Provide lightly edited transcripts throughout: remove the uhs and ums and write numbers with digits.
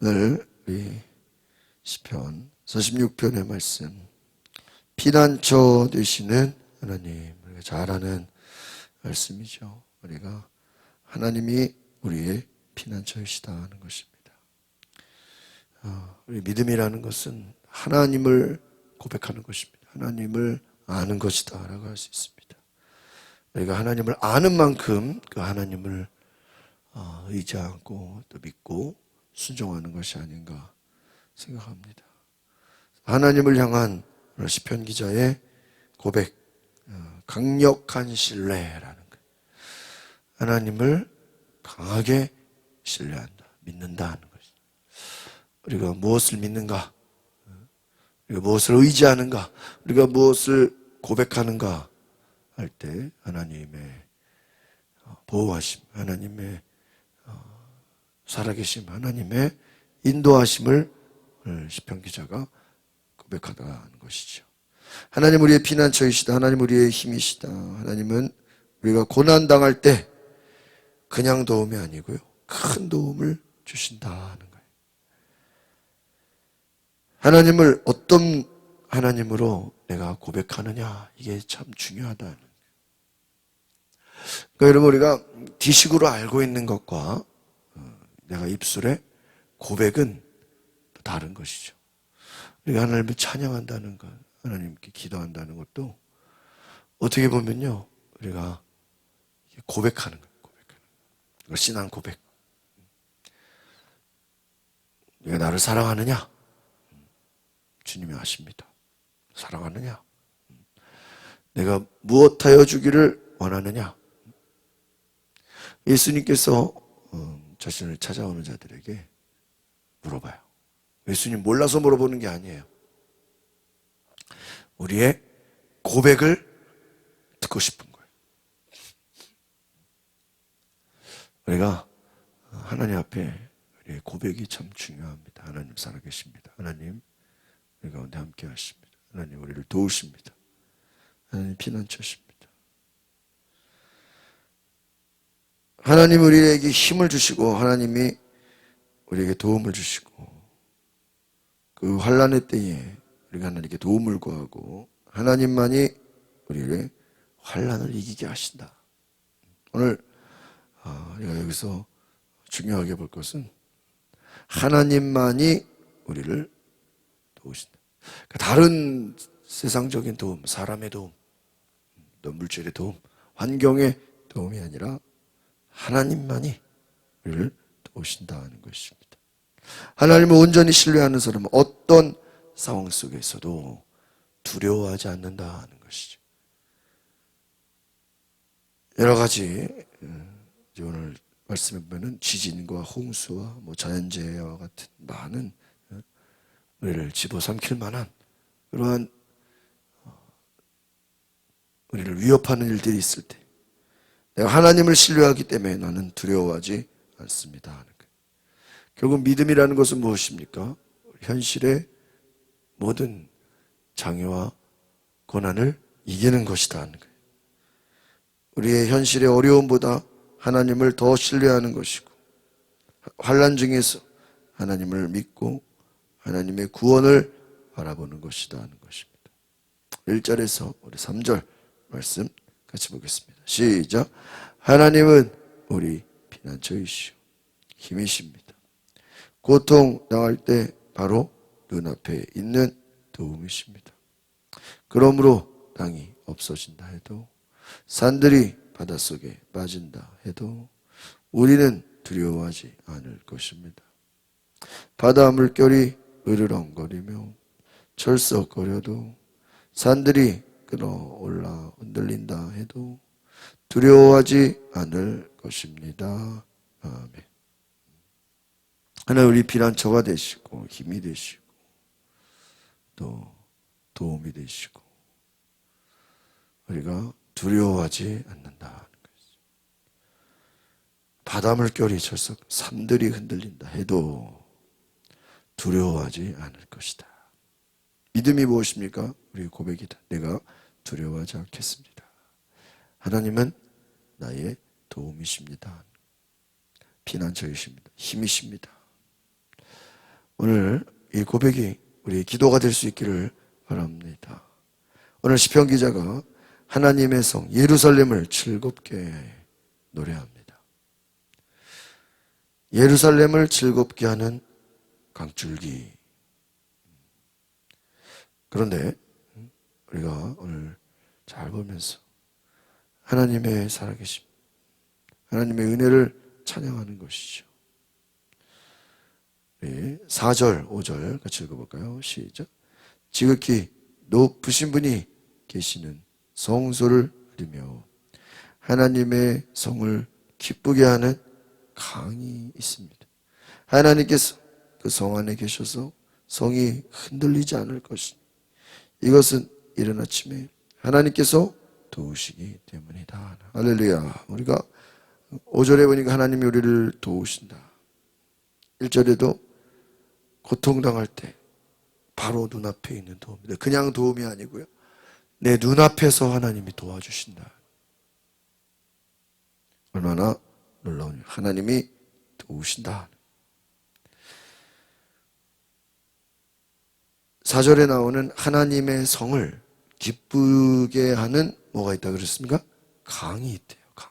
오늘 우리 시편 46편의 말씀, 피난처 되시는 하나님, 우리가 잘 아는 말씀이죠. 우리가 하나님이 우리의 피난처이시다 하는 것입니다. 우리 믿음이라는 것은 하나님을 고백하는 것입니다. 하나님을 아는 것이다 라고 할 수 있습니다. 우리가 하나님을 아는 만큼 그 하나님을 의지하고 또 믿고 순종하는 것이 아닌가 생각합니다. 하나님을 향한 시편 기자의 고백, 강력한 신뢰라는 것. 하나님을 강하게 신뢰한다, 믿는다 하는 것이죠. 우리가 무엇을 믿는가? 우리가 무엇을 의지하는가? 우리가 무엇을 고백하는가? 할 때 하나님의 보호하심, 하나님의 살아계심, 하나님의 인도하심을 시편 기자가 고백하다는 것이죠. 하나님 우리의 피난처이시다. 하나님 우리의 힘이시다. 하나님은 우리가 고난당할 때 그냥 도움이 아니고요, 큰 도움을 주신다는 거예요. 하나님을 어떤 하나님으로 내가 고백하느냐, 이게 참 중요하다는 거예요. 그러니까 여러분, 우리가 지식으로 알고 있는 것과 내가 입술에 고백은 또 다른 것이죠. 우리가 하나님을 찬양한다는 것, 하나님께 기도한다는 것도 어떻게 보면요, 우리가 고백하는 거예요. 고백하는 신앙 고백. 네가 나를 사랑하느냐? 주님이 아십니다. 사랑하느냐? 내가 무엇하여 주기를 원하느냐? 예수님께서 자신을 찾아오는 자들에게 물어봐요. 예수님 몰라서 물어보는 게 아니에요. 우리의 고백을 듣고 싶은 거예요. 우리가 하나님 앞에 우리의 고백이 참 중요합니다. 하나님 살아계십니다. 하나님 우리 가운데 함께 하십니다. 하나님 우리를 도우십니다. 하나님 피난처십니다. 하나님 우리에게 힘을 주시고, 하나님이 우리에게 도움을 주시고, 그 환난의 때에 우리가 하나님께 도움을 구하고 하나님만이 우리를 환난을 이기게 하신다. 오늘 우리가 여기서 중요하게 볼 것은 하나님만이 우리를 도우신다. 다른 세상적인 도움, 사람의 도움, 또 물질의 도움, 환경의 도움이 아니라 하나님만이 우리를 도우신다는 것입니다. 하나님을 온전히 신뢰하는 사람은 어떤 상황 속에서도 두려워하지 않는다는 것이죠. 여러 가지 오늘 말씀해 보면 지진과 홍수와 자연재해와 같은 많은 우리를 집어삼킬 만한 그러한 우리를 위협하는 일들이 있을 때 내가 하나님을 신뢰하기 때문에 나는 두려워하지 않습니다 하는 거예요. 결국 믿음이라는 것은 무엇입니까? 현실의 모든 장애와 고난을 이기는 것이다 하는 거예요. 우리의 현실의 어려움보다 하나님을 더 신뢰하는 것이고, 환난 중에서 하나님을 믿고 하나님의 구원을 바라보는 것이다 하는 것입니다. 1절에서 우리 3절 말씀 같이 보겠습니다. 시작. 하나님은 우리 피난처이시오 힘이십니다. 고통 당할 때 바로 눈앞에 있는 도움이십니다. 그러므로 땅이 없어진다 해도, 산들이 바닷속에 빠진다 해도 우리는 두려워하지 않을 것입니다. 바다 물결이 으르렁거리며 철썩거려도, 산들이 끌어올라 흔들린다 해도 두려워하지 않을 것입니다. 아멘. 하나님 우리 피난처가 되시고 힘이 되시고 또 도움이 되시고 우리가 두려워하지 않는다 하는 것이죠. 바다 물결이 철썩, 산들이 흔들린다 해도 두려워하지 않을 것이다. 믿음이 무엇입니까? 우리의 고백이다. 내가 두려워하지 않겠습니다. 하나님은 나의 도움이십니다. 피난처이십니다. 힘이십니다. 오늘 이 고백이 우리 기도가 될 수 있기를 바랍니다. 오늘 시편 기자가 하나님의 성 예루살렘을 즐겁게 노래합니다. 예루살렘을 즐겁게 하는 강줄기. 그런데 우리가 오늘 잘 보면서 하나님의 살아계심, 하나님의 은혜를 찬양하는 것이죠. 4절, 5절 같이 읽어볼까요? 시작. 지극히 높으신 분이 계시는 성소를 누리며 하나님의 성을 기쁘게 하는 강이 있습니다. 하나님께서 그 성 안에 계셔서 성이 흔들리지 않을 것이니 이것은 이른 아침에 하나님께서 도우시기 때문이다. 할렐루야. 우리가 5절에 보니까 하나님이 우리를 도우신다. 1절에도 고통당할 때 바로 눈앞에 있는 도움입니다. 그냥 도움이 아니고요. 내 눈앞에서 하나님이 도와주신다. 얼마나 놀라우냐. 하나님이 도우신다. 4절에 나오는 하나님의 성을 기쁘게 하는 뭐가 있다 그랬습니까? 강이 있대요. 강.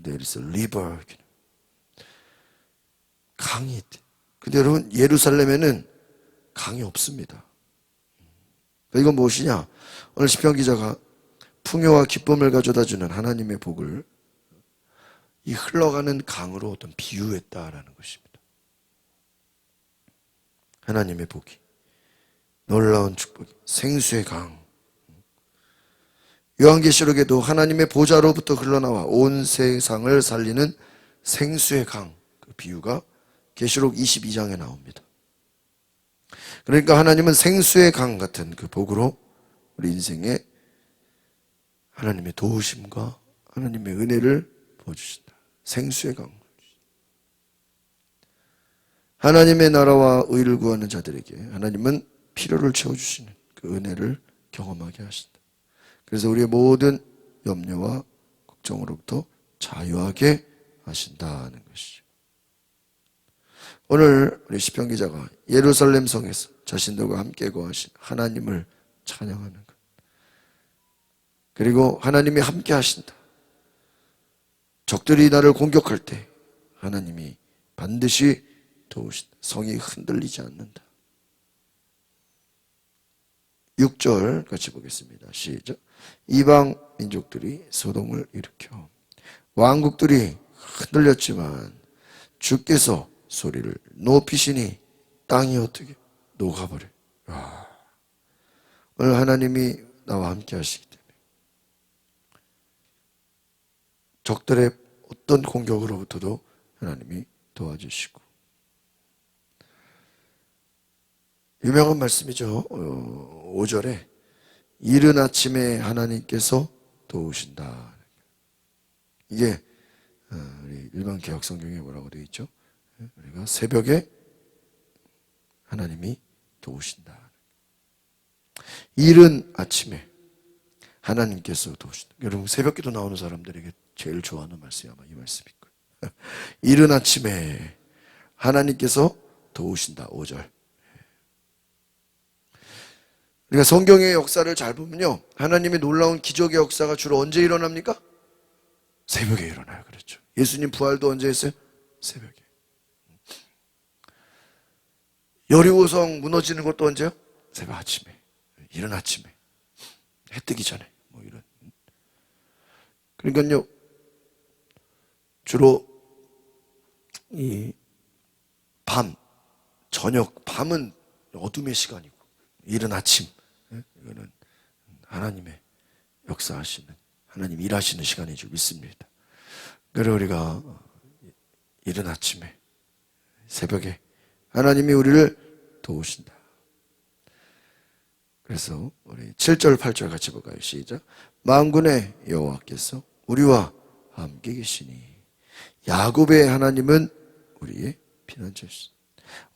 There is a river. 강이 있대요. 근데 여러분 예루살렘에는 강이 없습니다. 이건 무엇이냐? 오늘 시편 기자가 풍요와 기쁨을 가져다주는 하나님의 복을 이 흘러가는 강으로 어떤 비유했다라는 것입니다. 하나님의 복이 놀라운 축복이 생수의 강. 요한계시록에도 하나님의 보좌로부터 흘러나와 온 세상을 살리는 생수의 강, 그 비유가 계시록 22장에 나옵니다. 그러니까 하나님은 생수의 강 같은 그 복으로 우리 인생에 하나님의 도우심과 하나님의 은혜를 부어주신다. 생수의 강. 하나님의 나라와 의를 구하는 자들에게 하나님은 필요를 채워주시는 그 은혜를 경험하게 하신다. 그래서 우리의 모든 염려와 걱정으로부터 자유하게 하신다는 것이죠. 오늘 우리 시편 기자가 예루살렘 성에서 자신들과 함께 거하신 하나님을 찬양하는 것. 그리고 하나님이 함께 하신다. 적들이 나를 공격할 때 하나님이 반드시 도우신다. 성이 흔들리지 않는다. 6절 같이 보겠습니다. 시작. 이방 민족들이 소동을 일으켜 왕국들이 흔들렸지만 주께서 소리를 높이시니 땅이 어떻게 녹아버려. 오늘 하나님이 나와 함께 하시기 때문에 적들의 어떤 공격으로부터도 하나님이 도와주시고 유명한 말씀이죠. 5절에 이른 아침에 하나님께서 도우신다. 이게 우리 일반 개역 성경에 뭐라고 되어 있죠? 우리가 새벽에 하나님이 도우신다. 이른 아침에 하나님께서 도우신다. 여러분 새벽기도 나오는 사람들에게 제일 좋아하는 말씀이 아마 이 말씀일 거예요. 이른 아침에 하나님께서 도우신다. 5절. 우리가 성경의 역사를 잘 보면요. 하나님의 놀라운 기적의 역사가 주로 언제 일어납니까? 새벽에 일어나요. 그렇죠. 예수님 부활도 언제 했어요? 새벽에. 여리고성 무너지는 것도 언제요? 새벽 아침에. 이른 아침에. 해 뜨기 전에. 뭐 이런. 그러니까요. 주로 이 밤, 저녁, 밤은 어둠의 시간이고 이른 아침. 이거는 하나님의 역사하시는 하나님 일하시는 시간인 줄 믿습니다. 그래서 우리가 이른 아침에 새벽에 하나님이 우리를 도우신다. 그래서 우리 7절 8절 같이 볼까요? 시작. 만군의 여호와께서 우리와 함께 계시니 야곱의 하나님은 우리의 피난처시다.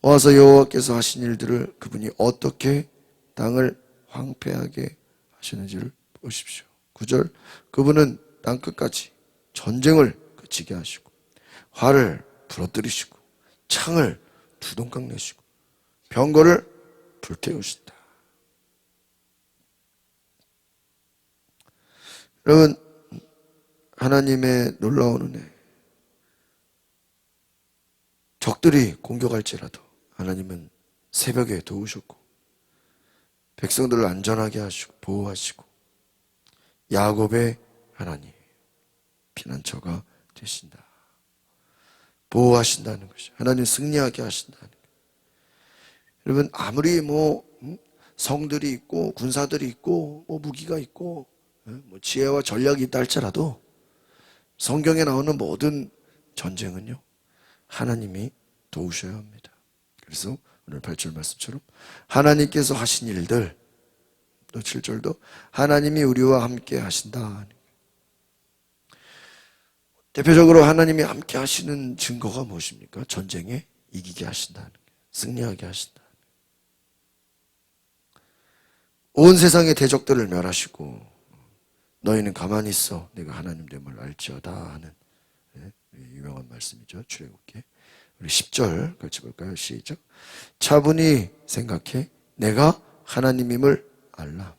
와서 여호와께서 하신 일들을 그분이 어떻게 땅을 황폐하게 하시는지를 보십시오. 9절. 그분은 땅끝까지 전쟁을 그치게 하시고 활을 부러뜨리시고 창을 두동강 내시고 병거를 불태우신다. 여러분, 하나님의 놀라운 은혜. 적들이 공격할지라도 하나님은 새벽에 도우셨고 백성들을 안전하게 하시고 보호하시고 야곱의 하나님 피난처가 되신다. 보호하신다는 것이 하나님 승리하게 하신다는 것. 여러분, 아무리 성들이 있고 군사들이 있고 무기가 있고 지혜와 전략이 있다 할지라도 성경에 나오는 모든 전쟁은요 하나님이 도우셔야 합니다. 그래서 오늘 8절 말씀처럼 하나님께서 하신 일들, 또 7절도 하나님이 우리와 함께 하신다. 대표적으로 하나님이 함께 하시는 증거가 무엇입니까? 전쟁에 이기게 하신다는 거예요. 승리하게 하신다. 온 세상의 대적들을 멸하시고 너희는 가만히 있어 내가 하나님 됨을 알지어다 하는 유명한 말씀이죠. 출애굽기. 우리 10절 같이 볼까요? 시작. 차분히 생각해 내가 하나님임을 알라.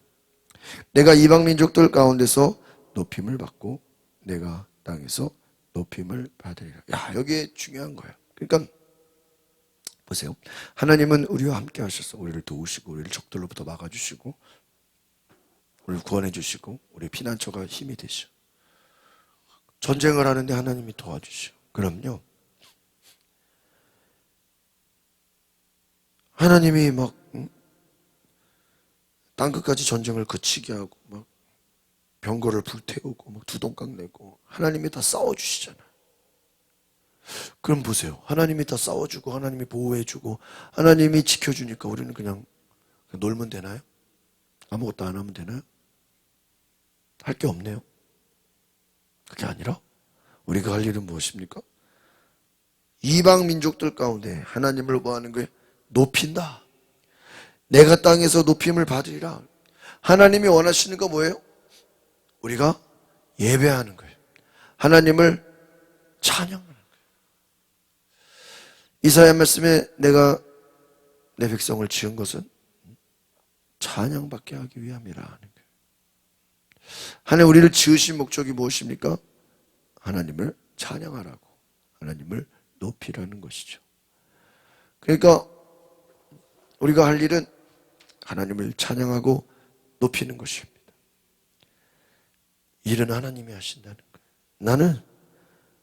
내가 이방 민족들 가운데서 높임을 받고 내가 땅에서 높임을 받으리라. 야, 여기에 중요한 거예요. 그러니까 보세요. 하나님은 우리와 함께 하셔서 우리를 도우시고 우리를 적들로부터 막아주시고 우리를 구원해 주시고 우리 피난처가 힘이 되시오. 전쟁을 하는데 하나님이 도와주시오. 그럼요. 하나님이 막 땅끝까지 전쟁을 그치게 하고 막 병거를 불태우고 막 두동강 내고 하나님이 다 싸워주시잖아요. 그럼 보세요. 하나님이 다 싸워주고 하나님이 보호해주고 하나님이 지켜주니까 우리는 그냥 놀면 되나요? 아무것도 안 하면 되나요? 할 게 없네요. 그게 아니라 우리가 할 일은 무엇입니까? 이방 민족들 가운데 하나님을 뭐 하는 거예요? 높인다. 내가 땅에서 높임을 받으리라. 하나님이 원하시는 거 뭐예요? 우리가 예배하는 거예요. 하나님을 찬양하는 거예요. 이사야 말씀에 내가 내 백성을 지은 것은 찬양받게 하기 위함이라 하는 거예요. 하나님 우리를 지으신 목적이 무엇입니까? 하나님을 찬양하라고, 하나님을 높이라는 것이죠. 그러니까 우리가 할 일은 하나님을 찬양하고 높이는 것입니다. 일은 하나님이 하신다는 거예요. 나는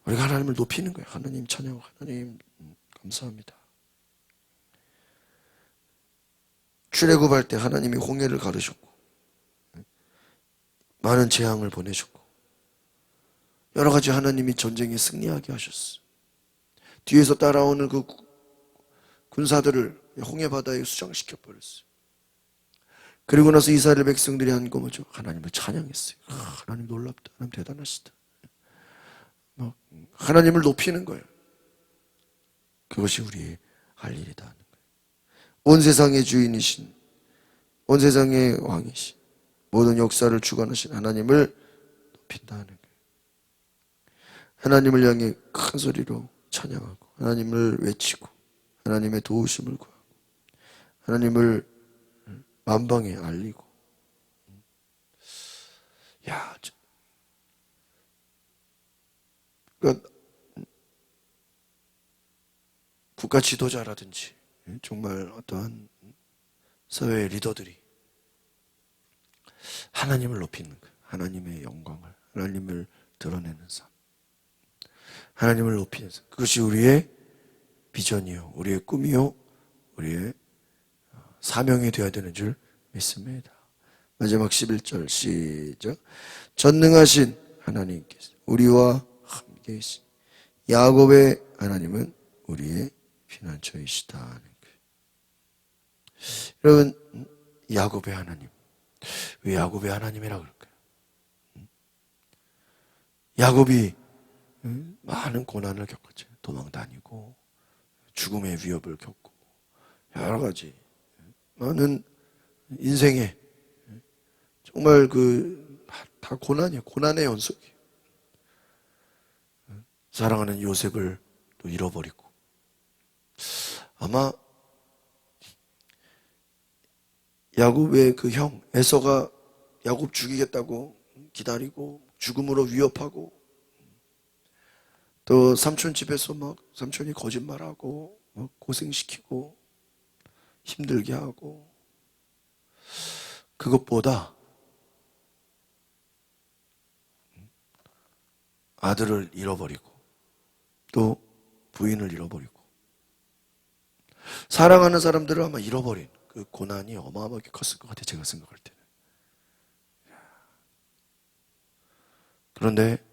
우리가 하나님을 높이는 거예요. 하나님 찬양하고 하나님 감사합니다. 출애굽할 때 하나님이 홍해를 가르셨고 많은 재앙을 보내셨고 여러 가지 하나님이 전쟁에 승리하게 하셨어요. 뒤에서 따라오는 그 군사들을 홍해 바다에 수장시켜 버렸어요. 그리고 나서 이스라엘 백성들이 한 거 뭐죠? 하나님을 찬양했어요. 하나님 놀랍다. 하나님 대단하시다. 하나님을 높이는 거예요. 그것이 우리의 할 일이다 하는 거예요. 온 세상의 주인이신, 온 세상의 왕이신, 모든 역사를 주관하신 하나님을 높인다 하는 거예요. 하나님을 향해 큰 소리로 찬양하고 하나님을 외치고 하나님의 도우심을 구하고 하나님을 만방에 알리고. 야, 그러니까 국가 지도자라든지 정말 어떠한 사회의 리더들이 하나님을 높이는 거예요. 하나님의 영광을, 하나님을 드러내는 삶, 하나님을 높이는 삶. 그것이 우리의 비전이요, 우리의 꿈이요, 우리의 사명이 되어야 되는 줄 믿습니다. 마지막 11절 시작. 전능하신 하나님께서 우리와 함께 계신 야곱의 하나님은 우리의 피난처이시다 하는 거예요. 여러분, 야곱의 하나님, 왜 야곱의 하나님이라 그럴까요? 야곱이 많은 고난을 겪었죠. 도망 다니고 죽음의 위협을 겪고 여러 가지 많은 인생에 정말 다 고난이에요. 고난의 연속이에요. 사랑하는 요셉을 또 잃어버리고 아마 야곱의 그 형 에서가 야곱 죽이겠다고 기다리고 죽음으로 위협하고, 또 삼촌 집에서 막 삼촌이 거짓말하고 막 고생시키고 힘들게 하고, 그것보다 아들을 잃어버리고 또 부인을 잃어버리고 사랑하는 사람들을 아마 잃어버린 그 고난이 어마어마하게 컸을 것 같아요. 제가 생각할 때는. 그런데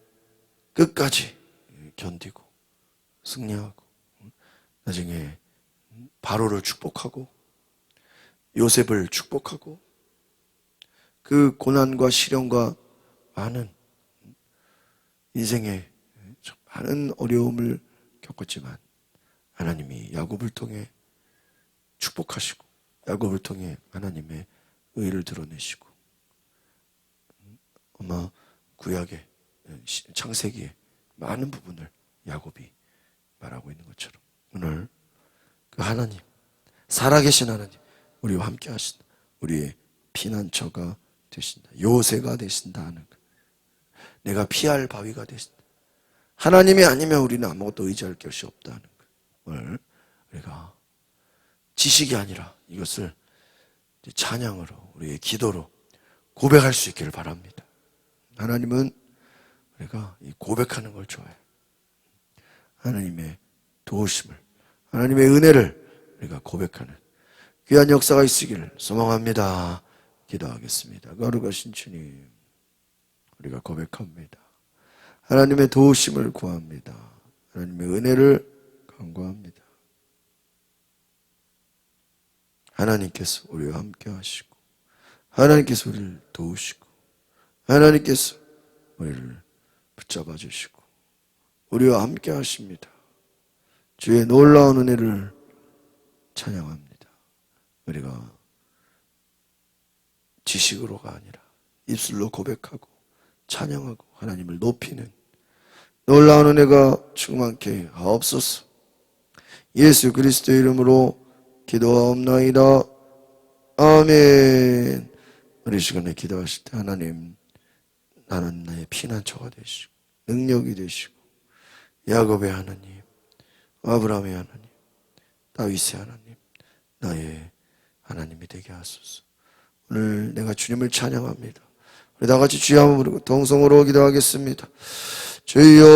끝까지 견디고 승리하고 나중에 바로를 축복하고 요셉을 축복하고 그 고난과 시련과 많은 인생에 많은 어려움을 겪었지만 하나님이 야곱을 통해 축복하시고 야곱을 통해 하나님의 의를 드러내시고, 아마 구약의 창세기의 많은 부분을 야곱이 말하고 있는 것처럼 오늘 그 하나님, 살아계신 하나님, 우리와 함께 하신다. 우리의 피난처가 되신다. 요새가 되신다 하는 것. 내가 피할 바위가 되신다. 하나님이 아니면 우리는 아무것도 의지할 것이 없다 하는 것. 오늘 우리가 지식이 아니라 이것을 찬양으로, 우리의 기도로 고백할 수 있기를 바랍니다. 하나님은 우리가 이 고백하는 걸 좋아해요. 하나님의 도우심을, 하나님의 은혜를 우리가 고백하는 귀한 역사가 있으기를 소망합니다. 기도하겠습니다. 거룩하신 주님, 우리가 고백합니다. 하나님의 도우심을 구합니다. 하나님의 은혜를 간구합니다. 하나님께서 우리와 함께 하시고 하나님께서 우리를 도우시고 하나님께서 우리를 붙잡아 주시고 우리와 함께 하십니다. 주의 놀라운 은혜를 찬양합니다. 우리가 지식으로가 아니라 입술로 고백하고 찬양하고 하나님을 높이는 놀라운 은혜가 충만케 하옵소서. 예수 그리스도의 이름으로 기도하옵나이다. 아멘. 우리 시간에 기도하실 때 하나님, 나는 나의 피난처가 되시고 능력이 되시고 야곱의 하나님, 아브라함의 하나님, 다윗의 하나님, 나의 하나님이 되게 하소서. 오늘 내가 주님을 찬양합니다. 우리 다 같이 주여 한번 부르고 동성으로 기도하겠습니다. 주여